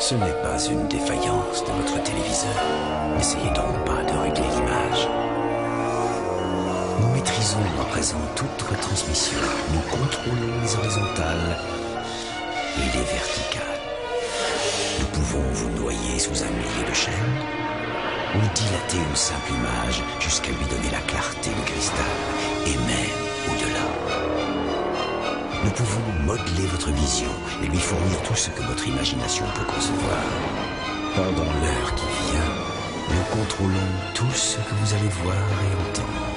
Ce n'est pas une défaillance de votre téléviseur. N'essayez donc pas de régler l'image. Nous maîtrisons à présent toute retransmission. Nous contrôlons les horizontales et les verticales. Nous pouvons vous noyer sous un millier de chaînes ou dilater une simple image jusqu'à lui donner la clarté du cristal et même au-delà. Nous pouvons modeler votre vision et lui fournir tout ce que votre imagination peut concevoir. Pendant l'heure qui vient, nous contrôlons tout ce que vous allez voir et entendre.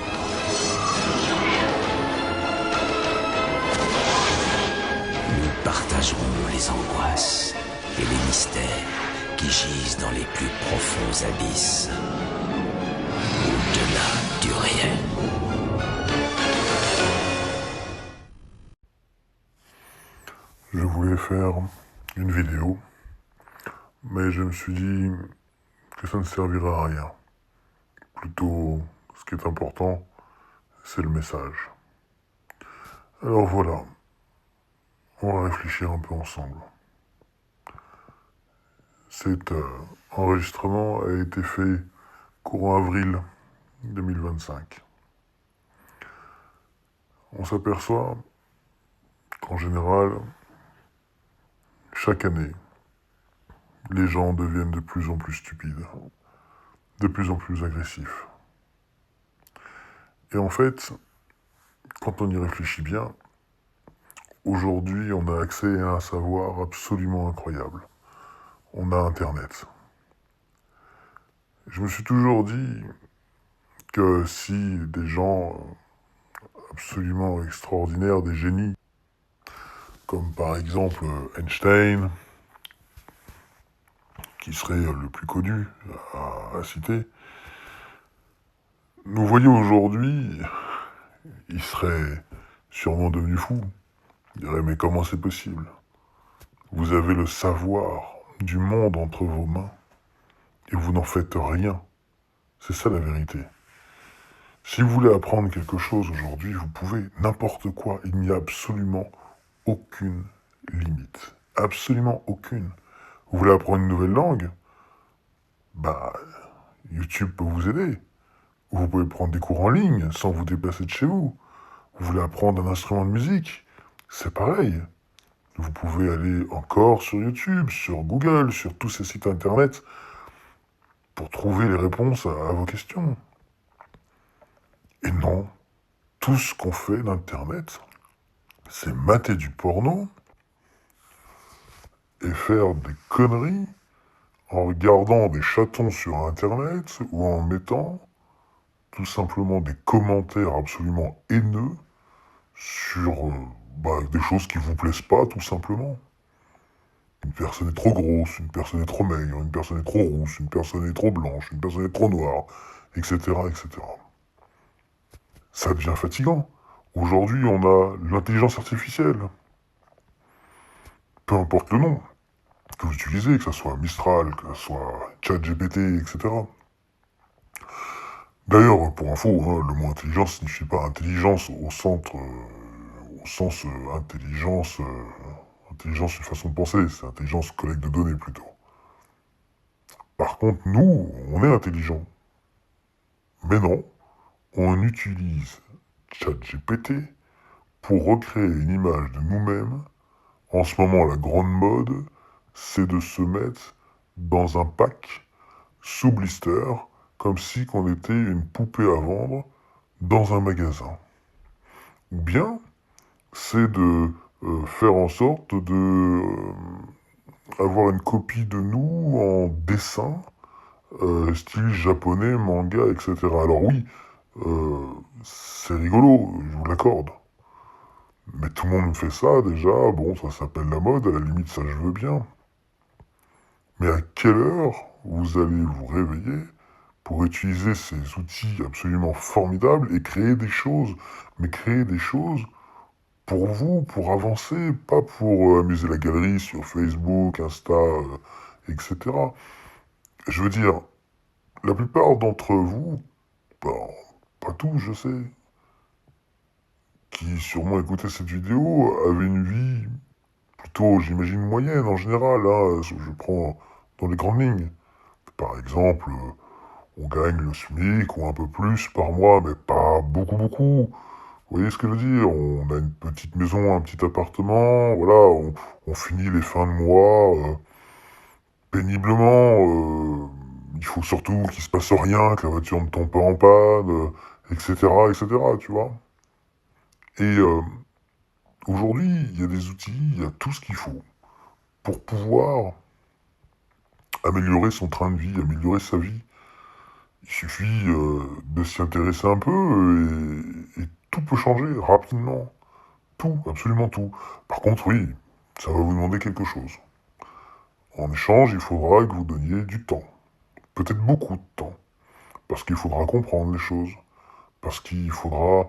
Nous partagerons les angoisses et les mystères qui gisent dans les plus profonds abysses, au-delà du réel. Je voulais faire une vidéo, mais je me suis dit que ça ne servirait à rien. Plutôt, ce qui est important, c'est le message. Alors voilà, on va réfléchir un peu ensemble. Cet enregistrement a été fait courant avril 2025. On s'aperçoit qu'en général, chaque année, les gens deviennent de plus en plus stupides, de plus en plus agressifs. Et en fait, quand on y réfléchit bien, aujourd'hui, on a accès à un savoir absolument incroyable. On a Internet. Je me suis toujours dit que si des gens absolument extraordinaires, des génies, comme par exemple Einstein, qui serait le plus connu à citer, nous voyons aujourd'hui, il serait sûrement devenu fou. Il dirait, mais comment c'est possible? Vous avez le savoir du monde entre vos mains et vous n'en faites rien. C'est ça la vérité. Si vous voulez apprendre quelque chose aujourd'hui, vous pouvez, n'importe quoi. Il n'y a absolument aucune limite. Absolument aucune. Vous voulez apprendre une nouvelle langue? YouTube peut vous aider. Vous pouvez prendre des cours en ligne sans vous déplacer de chez vous. Vous voulez apprendre un instrument de musique? C'est pareil. Vous pouvez aller encore sur YouTube, sur Google, sur tous ces sites internet pour trouver les réponses à vos questions. Et non, tout ce qu'on fait d'internet, c'est mater du porno et faire des conneries en regardant des chatons sur internet ou en mettant tout simplement des commentaires absolument haineux sur des choses qui vous plaisent pas, tout simplement. Une personne est trop grosse, une personne est trop maigre, une personne est trop rousse, une personne est trop blanche, une personne est trop noire, etc., etc. Ça devient fatigant. Aujourd'hui, on a l'intelligence artificielle. Peu importe le nom que vous utilisez, que ce soit Mistral, que ce soit ChatGPT, etc. D'ailleurs, pour info, le mot intelligence signifie pas intelligence au sens intelligence, intelligence une façon de penser, c'est intelligence collecte de données plutôt. Par contre, nous, on est intelligent. Mais non, on utilise ChatGPT pour recréer une image de nous-mêmes. En ce moment, la grande mode, c'est de se mettre dans un pack sous blister, comme si qu'on était une poupée à vendre dans un magasin. Ou bien, c'est de faire en sorte de avoir une copie de nous en dessin, style japonais, manga, etc. Alors oui, c'est rigolo, je vous l'accorde. Mais tout le monde fait ça déjà, bon, ça s'appelle la mode, à la limite ça je veux bien. Mais à quelle heure vous allez vous réveiller pour utiliser ces outils absolument formidables et créer des choses, mais créer des choses pour vous, pour avancer, pas pour amuser la galerie sur Facebook, Insta, etc. Je veux dire, la plupart d'entre vous, pas tous, je sais, qui sûrement écoutaient cette vidéo, avaient une vie plutôt, j'imagine, moyenne en général, hein, je prends dans les grandes lignes. Par exemple, on gagne le SMIC ou un peu plus par mois, mais pas beaucoup, beaucoup. Vous voyez ce que je veux dire? On a une petite maison, un petit appartement, voilà, on finit les fins de mois péniblement. Il faut surtout qu'il se passe rien, que la voiture ne tombe pas en panne, etc., etc., tu vois. Et aujourd'hui, il y a des outils, il y a tout ce qu'il faut pour pouvoir améliorer son train de vie, améliorer sa vie. Il suffit de s'y intéresser un peu et tout peut changer rapidement. Tout, absolument tout. Par contre, oui, ça va vous demander quelque chose. En échange, il faudra que vous donniez du temps. Peut-être beaucoup de temps. Parce qu'il faudra comprendre les choses. Parce qu'il faudra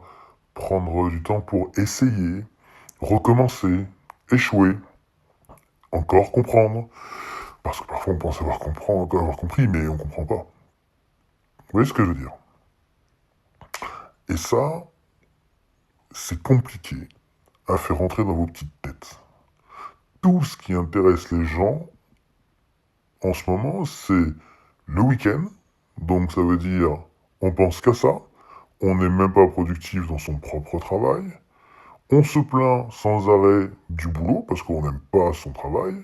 prendre du temps pour essayer, recommencer, échouer, encore comprendre. Parce que parfois on pense avoir compris, mais on comprend pas. Vous voyez ce que je veux dire? Et ça, c'est compliqué à faire rentrer dans vos petites têtes. Tout ce qui intéresse les gens en ce moment, c'est le week-end. Donc ça veut dire on pense qu'à ça. On n'est même pas productif dans son propre travail. On se plaint sans arrêt du boulot parce qu'on n'aime pas son travail.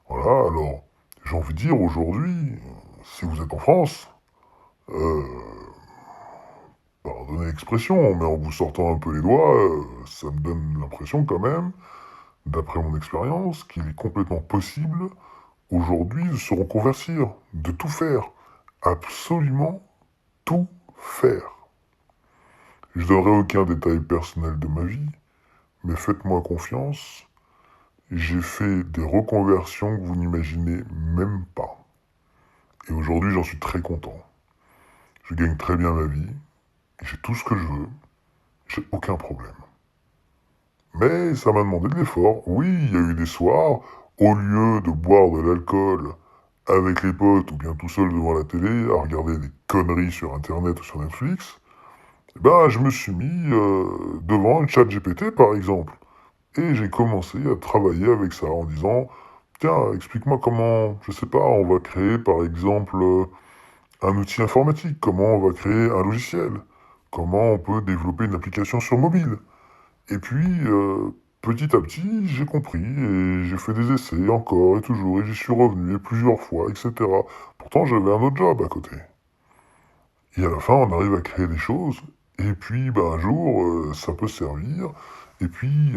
Voilà, alors j'ai envie de dire aujourd'hui, si vous êtes en France, euh, pardonnez l'expression, mais en vous sortant un peu les doigts, ça me donne l'impression quand même, d'après mon expérience, qu'il est complètement possible aujourd'hui de se reconvertir, de tout faire, absolument tout faire. Je ne donnerai aucun détail personnel de ma vie, mais faites-moi confiance, j'ai fait des reconversions que vous n'imaginez même pas. Et aujourd'hui, j'en suis très content. Je gagne très bien ma vie, j'ai tout ce que je veux, j'ai aucun problème. Mais ça m'a demandé de l'effort. Oui, il y a eu des soirs, au lieu de boire de l'alcool avec les potes ou bien tout seul devant la télé à regarder des conneries sur Internet ou sur Netflix, eh ben, je me suis mis devant un chat GPT par exemple. Et j'ai commencé à travailler avec ça en disant, tiens, explique-moi comment, je sais pas, on va créer par exemple un outil informatique, comment on va créer un logiciel, comment on peut développer une application sur mobile. Et puis, petit à petit, j'ai compris et j'ai fait des essais encore et toujours, et j'y suis revenu et plusieurs fois, etc. Pourtant, j'avais un autre job à côté. Et à la fin, on arrive à créer des choses, et puis, ben, un jour, ça peut servir, et puis,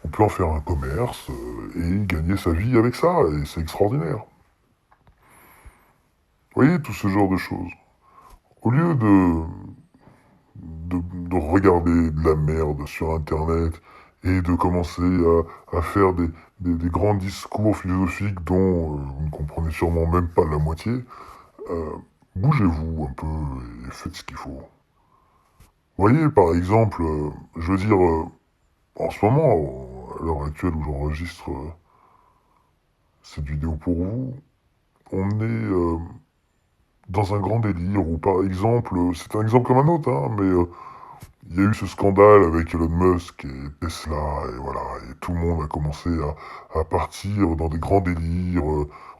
on peut en faire un commerce et gagner sa vie avec ça, et c'est extraordinaire. Vous voyez, tout ce genre de choses. Au lieu de regarder de la merde sur Internet et de commencer à faire des grands discours philosophiques dont vous ne comprenez sûrement même pas la moitié, euh, bougez-vous un peu et faites ce qu'il faut. Vous voyez, par exemple, je veux dire, en ce moment, à l'heure actuelle où j'enregistre cette vidéo pour vous, on est dans un grand délire où, par exemple, c'est un exemple comme un autre, hein, mais il y a eu ce scandale avec Elon Musk et Tesla, et voilà, et tout le monde a commencé à partir dans des grands délires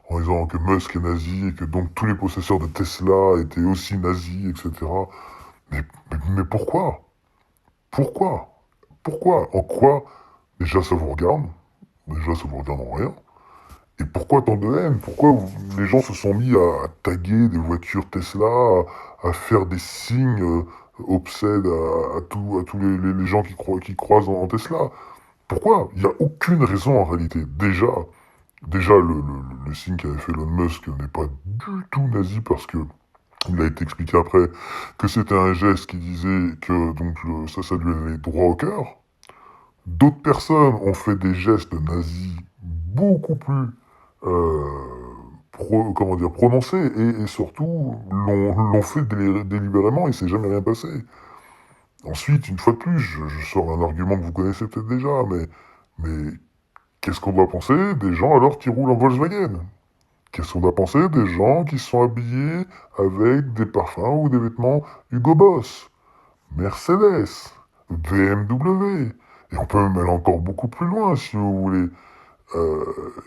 en disant que Musk est nazi et que donc tous les possesseurs de Tesla étaient aussi nazis, etc. Mais pourquoi? Pourquoi? Pourquoi? En quoi? Déjà, ça vous regarde. Déjà, ça vous regarde en rien. Et pourquoi tant de haine? Pourquoi les gens se sont mis à taguer des voitures Tesla, à faire des signes obscènes à tous les gens qui croisent en Tesla? Pourquoi? Il n'y a aucune raison en réalité. Déjà le signe qu'avait fait Elon Musk n'est pas du tout nazi parce que il a été expliqué après que c'était un geste qui disait que donc ça lui allait droit au cœur. D'autres personnes ont fait des gestes nazis beaucoup plus comment dire, prononcés et surtout l'ont fait délibérément et c'est jamais rien passé. Ensuite, une fois de plus, je sors un argument que vous connaissez peut-être déjà, mais qu'est-ce qu'on doit penser des gens alors qui roulent en Volkswagen? Qu'est-ce qu'on doit penser des gens qui sont habillés avec des parfums ou des vêtements Hugo Boss, Mercedes, BMW, et on peut même aller encore beaucoup plus loin si vous voulez.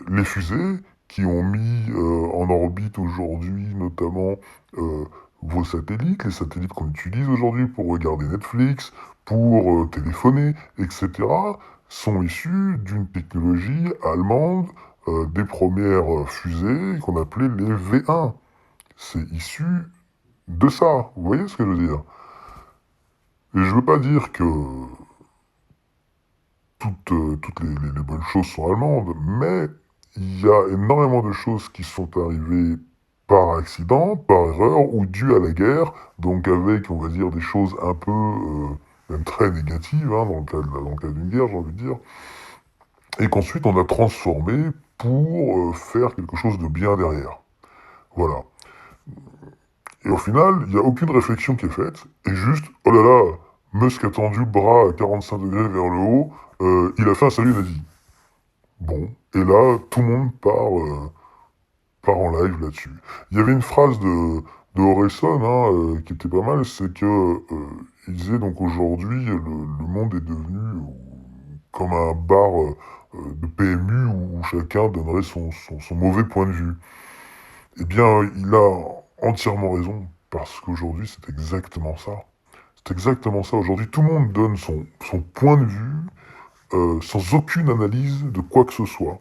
les fusées qui ont mis en orbite aujourd'hui notamment vos satellites, les satellites qu'on utilise aujourd'hui pour regarder Netflix, pour téléphoner, etc., sont issus d'une technologie allemande, des premières fusées qu'on appelait les V1. C'est issu de ça, vous voyez ce que je veux dire? Et je veux pas dire que toutes les bonnes choses sont allemandes, mais il y a énormément de choses qui sont arrivées par accident, par erreur ou dues à la guerre, donc avec, on va dire, des choses un peu, même très négatives, hein, dans le cas d'une guerre, j'ai envie de dire, et qu'ensuite on a transformé pour faire quelque chose de bien derrière. Voilà. Et au final, il n'y a aucune réflexion qui est faite, et juste, oh là là, Musk a tendu le bras à 45 degrés vers le haut, il a fait un salut nazi. Bon, et là, tout le monde part en live là-dessus. Il y avait une phrase de Orelsan qui était pas mal, c'est que il disait donc aujourd'hui, le monde est devenu comme un bar de PMU où chacun donnerait son mauvais point de vue. Eh bien, il a entièrement raison, parce qu'aujourd'hui, c'est exactement ça. C'est exactement ça. Aujourd'hui, tout le monde donne son point de vue sans aucune analyse de quoi que ce soit.